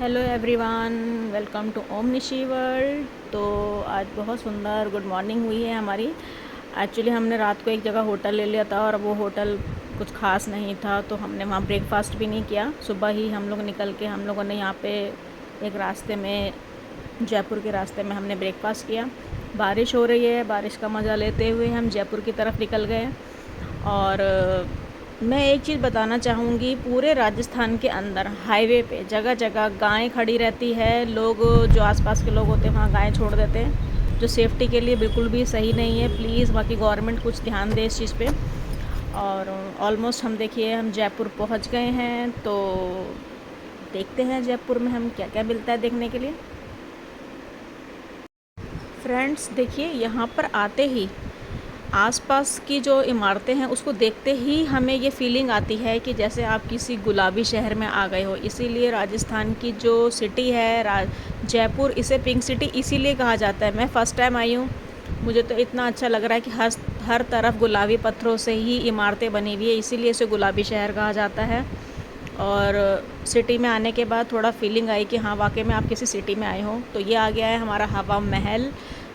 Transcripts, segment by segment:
Hello everyone, welcome to Om Nishi world. तो आज बहुत सुंदर गुड मॉर्निंग हुई है हमारी। एक्चुअली हमने रात को एक जगह होटल ले लिया था और वो होटल कुछ ख़ास नहीं था, तो हमने वहाँ ब्रेकफास्ट भी नहीं किया। सुबह ही हम लोग निकल के हम लोगों ने यहाँ पे एक रास्ते में, जयपुर के रास्ते में हमने ब्रेकफास्ट किया। बारिश हो रही है, बारिश का मज़ा लेते हुए हम जयपुर की तरफ निकल गए। और मैं एक चीज़ बताना चाहूँगी, पूरे राजस्थान के अंदर हाईवे पे जगह जगह गायें खड़ी रहती है। लोग, जो आसपास के लोग होते हैं, वहाँ गायें छोड़ देते हैं, जो सेफ्टी के लिए बिल्कुल भी सही नहीं है। प्लीज़ वहाँ की गवर्नमेंट कुछ ध्यान दे इस चीज़ पे। और ऑलमोस्ट हम, देखिए, हम जयपुर पहुँच गए हैं। तो देखते हैं जयपुर में हम क्या क्या मिलता है देखने के लिए। फ्रेंड्स, देखिए, यहाँ पर आते ही आसपास की जो इमारतें हैं उसको देखते ही हमें ये फीलिंग आती है कि जैसे आप किसी गुलाबी शहर में आ गए हो। इसीलिए राजस्थान की जो सिटी है, जयपुर, इसे पिंक सिटी इसीलिए कहा जाता है। मैं फ़र्स्ट टाइम आई हूँ, मुझे तो इतना अच्छा लग रहा है कि हर तरफ गुलाबी पत्थरों से ही इमारतें बनी हुई है, इसीलिए इसे गुलाबी शहर कहा जाता है। और सिटी में आने के बाद थोड़ा फीलिंग आई कि हाँ, वाकई में आप किसी सिटी में आए हो। तो ये आ गया है हमारा हवा महल,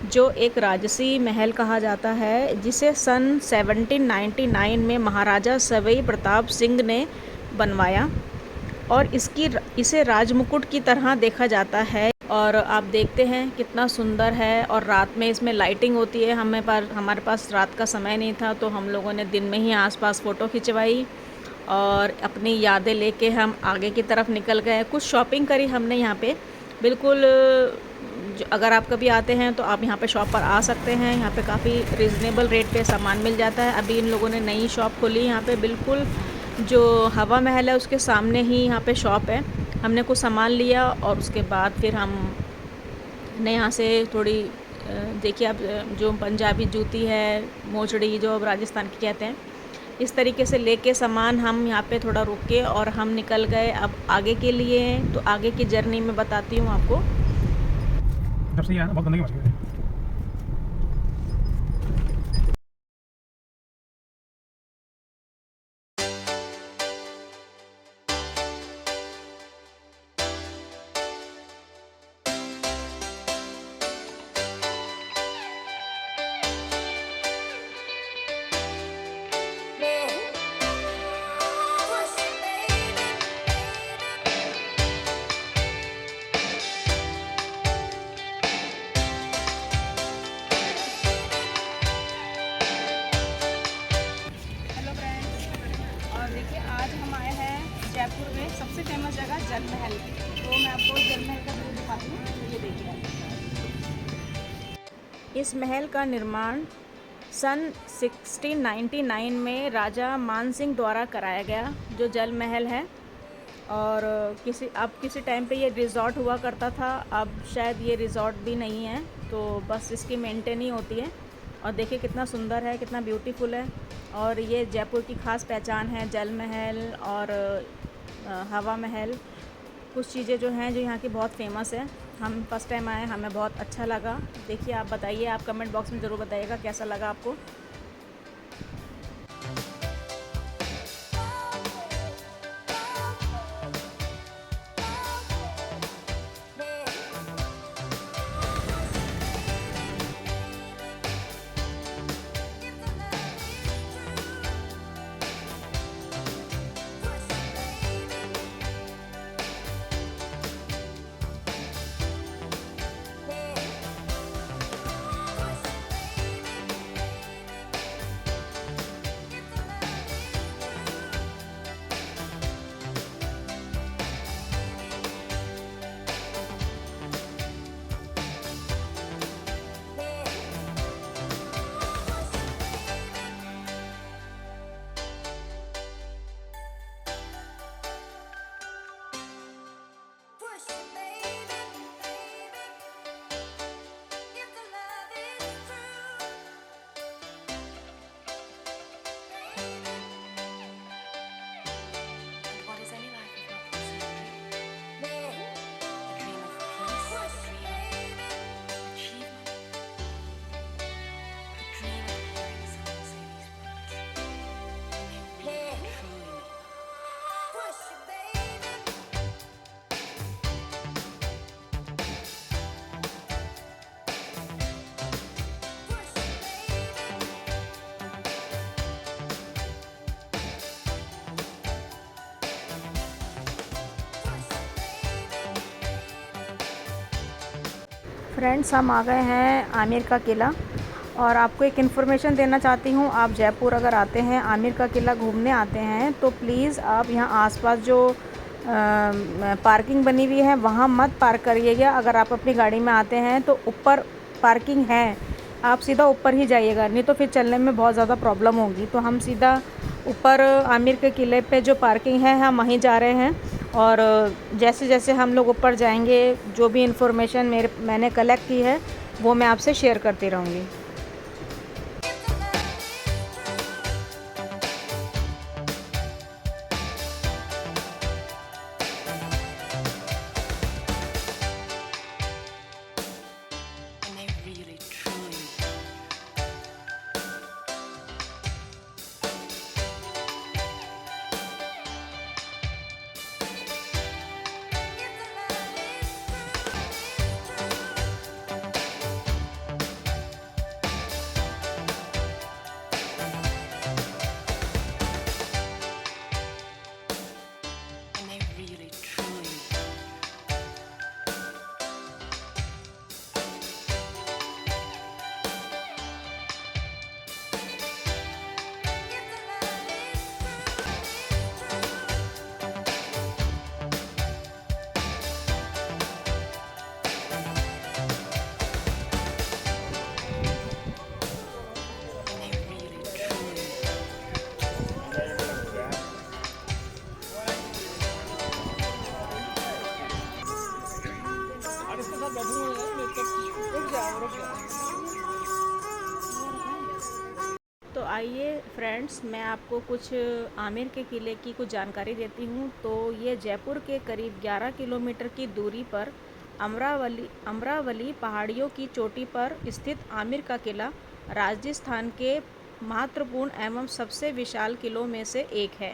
जो एक राजसी महल कहा जाता है, जिसे सन 1799 में महाराजा सवाई प्रताप सिंह ने बनवाया। और इसे राजमुकुट की तरह देखा जाता है। और आप देखते हैं कितना सुंदर है। और रात में इसमें लाइटिंग होती है। हमारे पास रात का समय नहीं था, तो हम लोगों ने दिन में ही आसपास फ़ोटो खिंचवाई और अपनी यादें लेके हम आगे की तरफ निकल गए। कुछ शॉपिंग करी हमने यहाँ पे। बिल्कुल, अगर आप कभी आते हैं तो आप यहाँ पे शॉप पर आ सकते हैं। यहाँ पे काफ़ी रिजनेबल रेट पे सामान मिल जाता है। अभी इन लोगों ने नई शॉप खोली यहाँ पे, बिल्कुल जो हवा महल है उसके सामने ही यहाँ पे शॉप है। हमने कुछ सामान लिया और उसके बाद फिर हम ने यहाँ से थोड़ी, देखिए आप, जो पंजाबी जूती है, मोचड़ी जो अब राजस्थान की कहते हैं, इस तरीके से लेके सामान हम यहाँ पे थोड़ा रुक के और हम निकल गए अब आगे के लिए। तो आगे की जर्नी में बताती हूँ आपको। जब से ये आया ना, बहुत गंदगी मच गई है। हेलो फ्रेंड्स, और देखिए आज हम आए हैं जयपुर में सबसे फेमस जगह जल महल। तो मैं आपको जल महल का व्यू दिखाती हूँ। तो ये देखिए आप। इस महल का निर्माण सन 1699 में राजा मान सिंह द्वारा कराया गया, जो जल महल है। और किसी टाइम पे ये रिज़ॉर्ट हुआ करता था, अब शायद ये रिज़ॉर्ट भी नहीं है, तो बस इसकी मेंटेन ही होती है। और देखिए कितना सुंदर है, कितना ब्यूटीफुल है। और ये जयपुर की ख़ास पहचान है, जल महल और हवा महल। कुछ चीज़ें जो हैं जो यहाँ की बहुत फेमस है। हम फर्स्ट टाइम आए, हमें बहुत अच्छा लगा। देखिए, आप बताइए, आप कमेंट बॉक्स में ज़रूर बताइएगा कैसा लगा आपको। फ्रेंड्स, हम आ गए हैं आमिर का किला और आपको एक इन्फॉर्मेशन देना चाहती हूँ। आप जयपुर अगर आते हैं, आमिर का किला घूमने आते हैं, तो प्लीज़ आप यहाँ आसपास जो पार्किंग बनी हुई है वहाँ मत पार्क करिएगा। अगर आप अपनी गाड़ी में आते हैं तो ऊपर पार्किंग है, आप सीधा ऊपर ही जाइएगा, नहीं तो फिर चलने में बहुत ज़्यादा प्रॉब्लम होगी। तो हम सीधा ऊपर आमिर के किले पे जो पार्किंग है हम वहीं जा रहे हैं। और जैसे जैसे हम लोग ऊपर जाएंगे, जो भी इन्फॉर्मेशन मैंने कलेक्ट की है वो मैं आपसे शेयर करती रहूँगी। तो आइए फ्रेंड्स, मैं आपको कुछ आमिर के किले की कुछ जानकारी देती हूँ। तो ये जयपुर के करीब 11 किलोमीटर की दूरी पर अमरावली पहाड़ियों की चोटी पर स्थित आमिर का किला राजस्थान के महत्वपूर्ण एवं सबसे विशाल किलों में से एक है।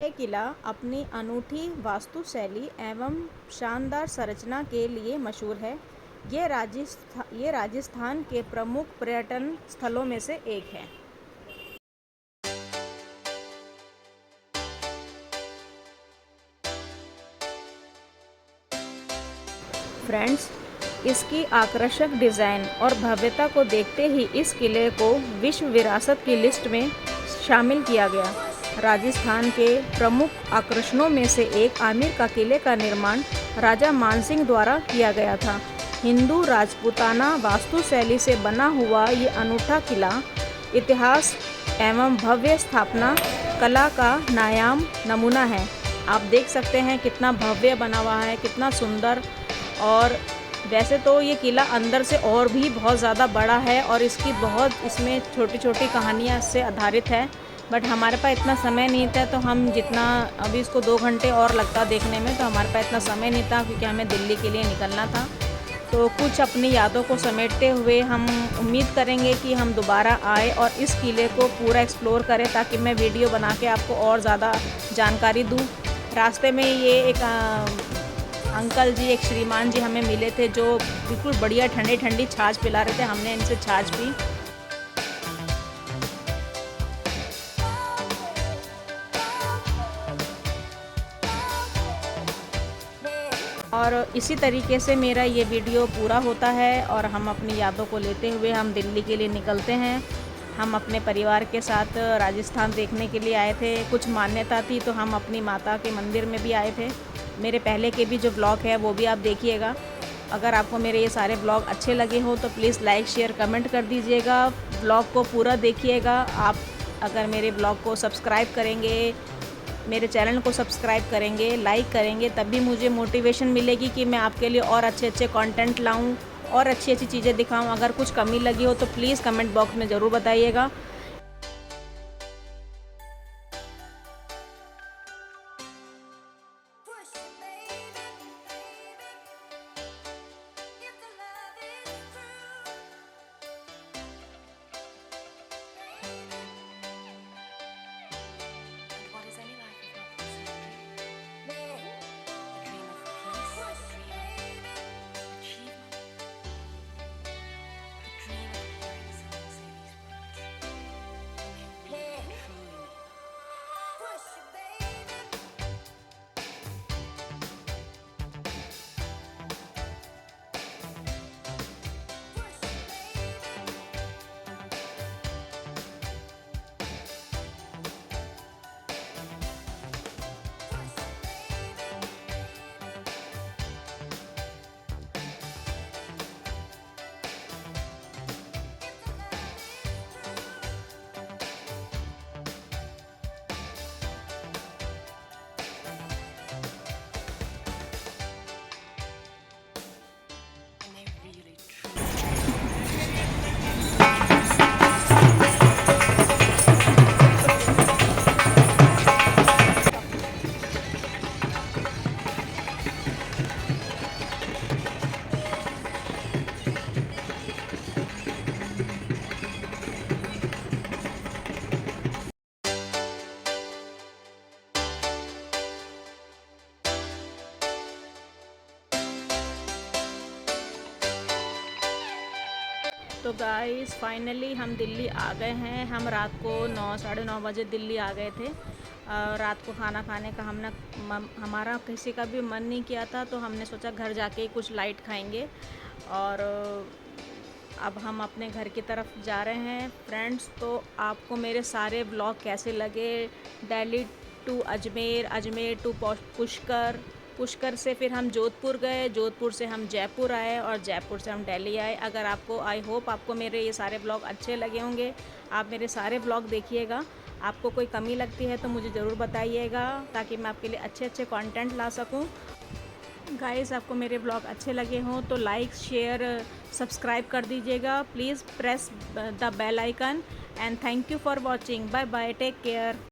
यह किला अपनी अनूठी वास्तुशैली एवं शानदार संरचना के लिए मशहूर है। ये राजस्थान के प्रमुख पर्यटन स्थलों में से एक है। फ्रेंड्स, इसकी आकर्षक डिज़ाइन और भव्यता को देखते ही इस किले को विश्व विरासत की लिस्ट में शामिल किया गया। राजस्थान के प्रमुख आकर्षणों में से एक आमिर का किले का निर्माण राजा मानसिंह द्वारा किया गया था। हिंदू राजपूताना वास्तुशैली से बना हुआ ये अनूठा किला इतिहास एवं भव्य स्थापना कला का नायाब नमूना है। आप देख सकते हैं कितना भव्य बना हुआ है, कितना सुंदर। और वैसे तो ये किला अंदर से और भी बहुत ज़्यादा बड़ा है और इसमें छोटी छोटी कहानियाँ इससे आधारित है। बट हमारे पास इतना समय नहीं था, तो हम जितना अभी इसको 2 घंटे और लगता देखने में, तो हमारे पास इतना समय नहीं था क्योंकि हमें दिल्ली के लिए निकलना था। तो कुछ अपनी यादों को समेटते हुए हम उम्मीद करेंगे कि हम दोबारा आए और इस किले को पूरा एक्सप्लोर करें, ताकि मैं वीडियो बना के आपको और ज़्यादा जानकारी दूँ। रास्ते में ये एक अंकल जी, एक श्रीमान जी हमें मिले थे, जो बिल्कुल बढ़िया ठंडी ठंडी छाछ पिला रहे थे। हमने इनसे छाछ पी। और इसी तरीके से मेरा ये वीडियो पूरा होता है और हम अपनी यादों को लेते हुए हम दिल्ली के लिए निकलते हैं। हम अपने परिवार के साथ राजस्थान देखने के लिए आए थे। कुछ मान्यता थी तो हम अपनी माता के मंदिर में भी आए थे। मेरे पहले के भी जो ब्लॉग है वो भी आप देखिएगा। अगर आपको मेरे ये सारे ब्लॉग अच्छे लगे हो तो प्लीज़ लाइक शेयर कमेंट कर दीजिएगा। ब्लॉग को पूरा देखिएगा। आप अगर मेरे ब्लॉग को सब्सक्राइब करेंगे, मेरे चैनल को सब्सक्राइब करेंगे, लाइक करेंगे, तब भी मुझे मोटिवेशन मिलेगी कि मैं आपके लिए और अच्छे अच्छे कंटेंट लाऊं और अच्छी अच्छी चीज़ें दिखाऊं। अगर कुछ कमी लगी हो तो प्लीज़ कमेंट बॉक्स में ज़रूर बताइएगा। तो गाइस फाइनली हम दिल्ली आ गए हैं। हम रात को 9 साढ़े 9 बजे दिल्ली आ गए थे। रात को खाना खाने का हमारा किसी का भी मन नहीं किया था, तो हमने सोचा घर जाके ही कुछ लाइट खाएंगे। और अब हम अपने घर की तरफ जा रहे हैं फ्रेंड्स। तो आपको मेरे सारे ब्लॉग कैसे लगे? दिल्ली टू अजमेर, अजमेर टू पुष्कर, पुष्कर से फिर हम जोधपुर गए, जोधपुर से हम जयपुर आए और जयपुर से हम दिल्ली आए। अगर आपको, आई होप आपको मेरे ये सारे ब्लॉग अच्छे लगे होंगे। आप मेरे सारे ब्लॉग देखिएगा। आपको कोई कमी लगती है तो मुझे ज़रूर बताइएगा, ताकि मैं आपके लिए अच्छे अच्छे कंटेंट ला सकूं। गाइस, आपको मेरे ब्लॉग अच्छे लगे हों तो लाइक, शेयर, सब्सक्राइब कर दीजिएगा। Please press the bell icon and thank you for watching. Bye bye, take care.